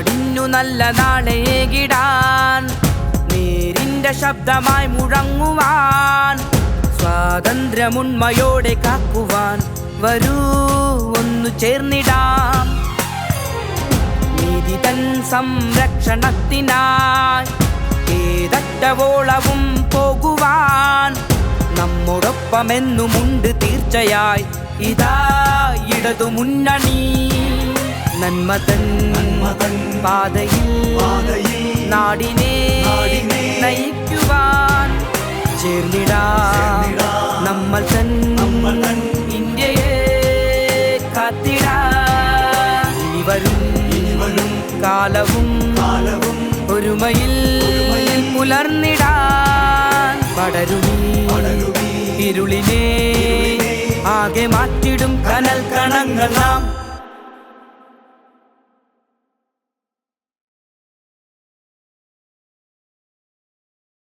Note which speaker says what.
Speaker 1: നാടിന്നു നല്ല നാളേകിടാൻ നേരിന്റെ ശബ്ദമായി മുഴങ്ങുവാൻ സ്വാതന്ത്ര്യമുണ്മയോടെ കാക്കുവാൻ വരൂ ഒന്നു ചേർന്നിടാം. നീതി തൻ സംരക്ഷണത്തിനായി ഏതറ്റവോളവും പോകുവാൻ നമ്മോടൊപ്പമെന്നുമുണ്ട് തീർച്ചയായി ഇതാ ഇടതു മുന്നണി. നന്മതൻ പാതയിൽ നാടിനെ നയിക്കുവാൻ ചേർന്നിടാം നമ്മൾ തൻ ഇന്ത്യയെ കാത്തിടാം. ഇനി വരും കാലവും ഒരുമയിൽ പുലർന്നിടാൻ പടരുമീ ഇരുളിനെ ആകെ മാറ്റിടും കനൽ കണങ്ങൾ നാം.